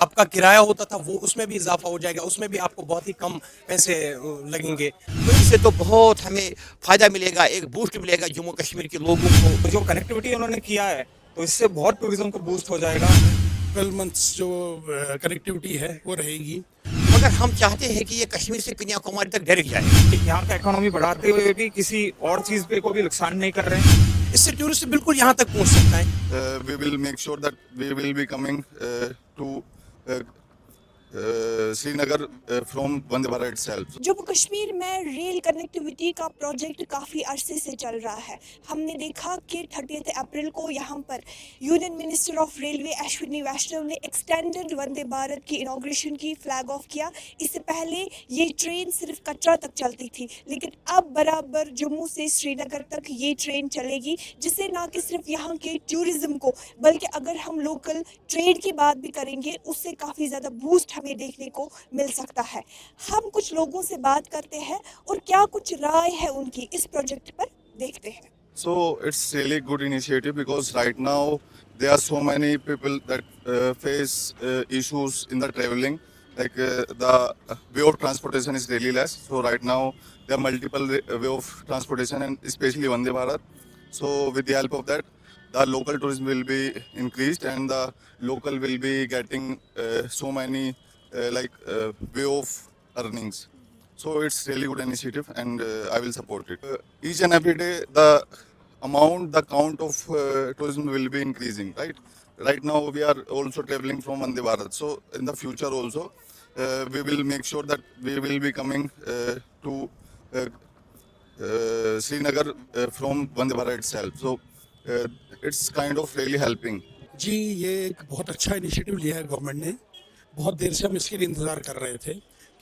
آپ کا کرایہ ہوتا تھا وہ اس میں بھی اضافہ ہو جائے گا، اس میں بھی آپ کو بہت ہی کم پیسے لگیں گے. تو اس سے تو بہت ہمیں فائدہ ملے گا، ایک بوسٹ ملے گا جموں کشمیر کے لوگوں کو. جو کنیکٹیوٹی انہوں نے کیا ہے تو اس سے بہت ٹوریزم کو بوسٹ ہو جائے گا. 12 منتھس جو کنیکٹیوٹی ہے وہ رہے گی. مگر ہم چاہتے ہیں کہ یہ کشمیر سے کنیا کماری تک ڈائریکٹ جائے. یہاں کا اکانومی بڑھاتے ہوئے بھی کسی اور چیز پہ کو بھی نقصان نہیں کر رہے ہیں. اس سے ٹورسٹ بالکل یہاں تک پہنچ سکتا ہے. We will make sure that we will be coming to Srinagar from Vande Bharat itself. Jammu Kashmir میں ریل کنیکٹیوٹی کا پروجیکٹ کافی عرصے سے چل رہا ہے. ہم نے دیکھا کہ 30 اپریل کو یہاں پر union minister of railway Ashwini Vaishnaw نے ایکسٹینڈڈ وندے بھارت کی انوگریشن کی، فلیگ آف کیا. اس سے پہلے یہ ٹرین صرف کٹرا تک چلتی تھی، لیکن اب برابر جموں سے سری نگر تک یہ ٹرین چلے گی، جس سے نہ کہ صرف یہاں کے ٹورزم کو بلکہ اگر ہم لوکل ٹریڈ کی بات بھی کریں گے اس سے کافی زیادہ بوسٹ ہمیں دیکھنے کو مل سکتا ہے. ہم کچھ لوگوں سے بات کرتے ہیں اور کیا کچھ رائے ہے ان کی اس پروجیکٹ پر، دیکھتے ہیں. So it's really good initiative because right now there are so many people that face issues in the traveling. Like the way of transportation is really less. So right now there are multiple way of transportation and especially Vande Bharat. So with the help of that, the local tourism will be increased and the local will be getting so many way of earnings. So it's really good initiative and I will support it. Each and every day the count of tourism will be increasing, right? Right now we are also traveling from Vande Bharat. So in the future also we will make sure that we will be coming to Srinagar from Vande Bharat itself. So it's kind of really helping. جی یہ ایک بہت اچھا initiative لیا ہے government نے. بہت دیر سے ہم اس کے لیے انتظار کر رہے تھے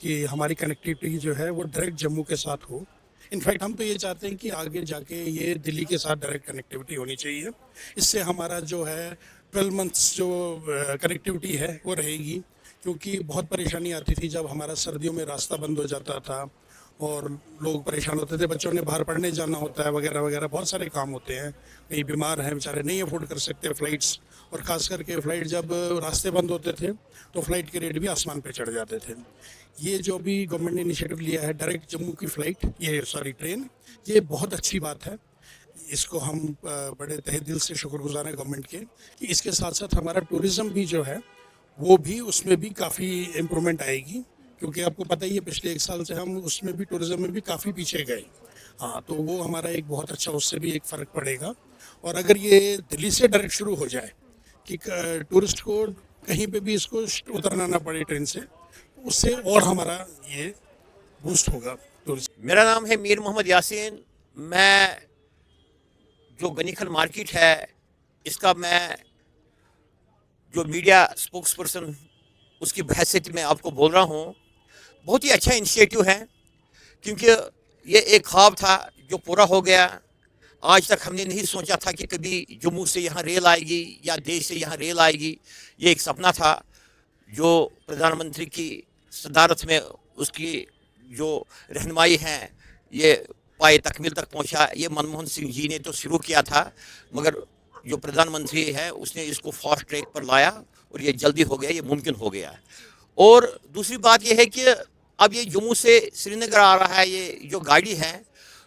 کہ ہماری کنیکٹیوٹی جو ہے وہ ڈائریکٹ جموں کے ساتھ ہو. انفیکٹ ہم تو یہ چاہتے ہیں کہ آگے جا کے یہ دلی کے ساتھ ڈائریکٹ کنیکٹیوٹی ہونی چاہیے. اس سے ہمارا جو ہے 12 منتھس جو کنیکٹیوٹی ہے وہ رہے گی، کیونکہ بہت پریشانی آتی تھی جب ہمارا سردیوں میں راستہ بند ہو جاتا تھا اور لوگ پریشان ہوتے تھے. بچوں نے باہر پڑھنے جانا ہوتا ہے وغیرہ وغیرہ، بہت سارے کام ہوتے ہیں. کئی بیمار ہیں بیچارے، نہیں افورڈ کر سکتے فلائٹس، اور خاص کر کے فلائٹ جب راستے بند ہوتے تھے تو فلائٹ کے ریٹ بھی آسمان پہ چڑھ جاتے تھے. یہ جو بھی گورنمنٹ نے انیشیٹو لیا ہے ڈائریکٹ جموں کی فلائٹ، ٹرین، یہ بہت اچھی بات ہے. اس کو ہم بڑے تہہ دل سے شکر گزار ہیں گورنمنٹ کے کہ اس کے ساتھ ساتھ ہمارا ٹورزم بھی جو ہے وہ بھی اس میں بھی کافی امپرومنٹ آئے گی. کیونکہ آپ کو پتہ ہی ہے پچھلے 1 سال سے ہم اس میں بھی ٹورزم میں بھی کافی پیچھے گئے. ہاں تو وہ ہمارا ایک بہت اچھا، اس سے بھی ایک فرق پڑے گا. اور اگر یہ دلی سے ڈائریکٹ شروع ہو جائے کہ ٹورسٹ کو کہیں پہ بھی اس کو اترنا نہ پڑے ٹرین سے، اس سے اور ہمارا یہ بوسٹ ہوگا ٹورسٹ. میرا نام ہے میر محمد یاسین. میں جو گنی خان مارکیٹ ہے اس کا میں جو میڈیا اسپوکس پرسن اس کی بحثیت میں آپ کو بول رہا ہوں. بہت ہی اچھا انیشیٹو ہے، کیونکہ یہ ایک خواب تھا جو پورا ہو گیا. آج تک ہم نے نہیں سوچا تھا کہ کبھی جموں سے یہاں ریل آئے گی یا دیش سے یہاں ریل آئے گی. یہ ایک سپنا تھا جو پردھان منتری کی صدارت میں اس کی جو رہنمائی ہیں یہ پائے تکمیل تک پہنچا. یہ منموہن سنگھ جی نے تو شروع کیا تھا، مگر جو پردھان منتری ہے اس نے اس کو فاسٹ ٹریک پر لایا اور یہ جلدی ہو گیا، یہ ممکن ہو گیا. اور دوسری بات یہ ہے کہ اب یہ جموں سے سری نگر آ رہا ہے یہ جو گاڑی ہے،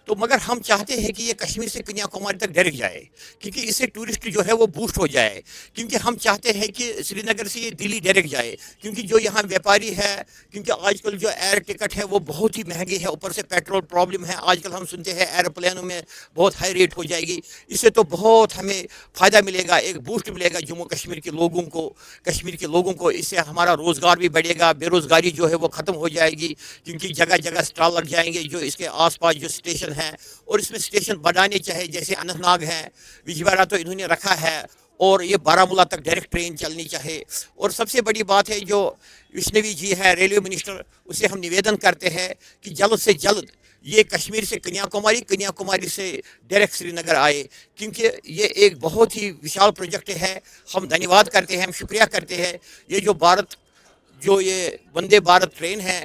تو مگر ہم چاہتے ہیں کہ یہ کشمیر سے کنیا کماری تک ڈائریکٹ جائے، کیونکہ اس سے ٹورسٹ جو ہے وہ بوسٹ ہو جائے. کیونکہ ہم چاہتے ہیں کہ سری نگر سے یہ دلی ڈائریکٹ جائے، کیونکہ جو یہاں ویپاری ہے، کیونکہ آج کل جو ایئر ٹکٹ ہے وہ بہت ہی مہنگی ہے، اوپر سے پیٹرول پرابلم ہے. آج کل ہم سنتے ہیں ایروپلینوں میں بہت ہائی ریٹ ہو جائے گی. اس سے تو بہت ہمیں فائدہ ملے گا، ایک بوسٹ ملے گا جموں کشمیر کے لوگوں کو، کشمیر کے لوگوں کو. اس سے ہمارا روزگار بھی بڑھے گا، بے روزگاری جو ہے وہ ختم ہو جائے گی، کیونکہ جگہ جگہ اسٹال لگ جائیں گے جو اس کے آس پاس جو اسٹیشن ہیں. اور اس میں اسٹیشن بڑھانے چاہے، جیسے اننت ناگ ہے، وجوارہ تو انہوں نے رکھا ہے، اور یہ بارہمولہ تک ڈائریکٹ ٹرین چلنی چاہے. اور سب سے بڑی بات ہے جو وشنوی جی ہے ریلوے منسٹر، اسے ہم نویدن کرتے ہیں کہ جلد سے جلد یہ کشمیر سے کنیا کماری سے ڈائریکٹ سری نگر آئے، کیونکہ یہ ایک بہت ہی وشال پروجیکٹ ہے. ہم دھنیواد کرتے ہیں، ہم شکریہ کرتے ہیں. یہ جو یہ وندے بھارت ٹرین ہے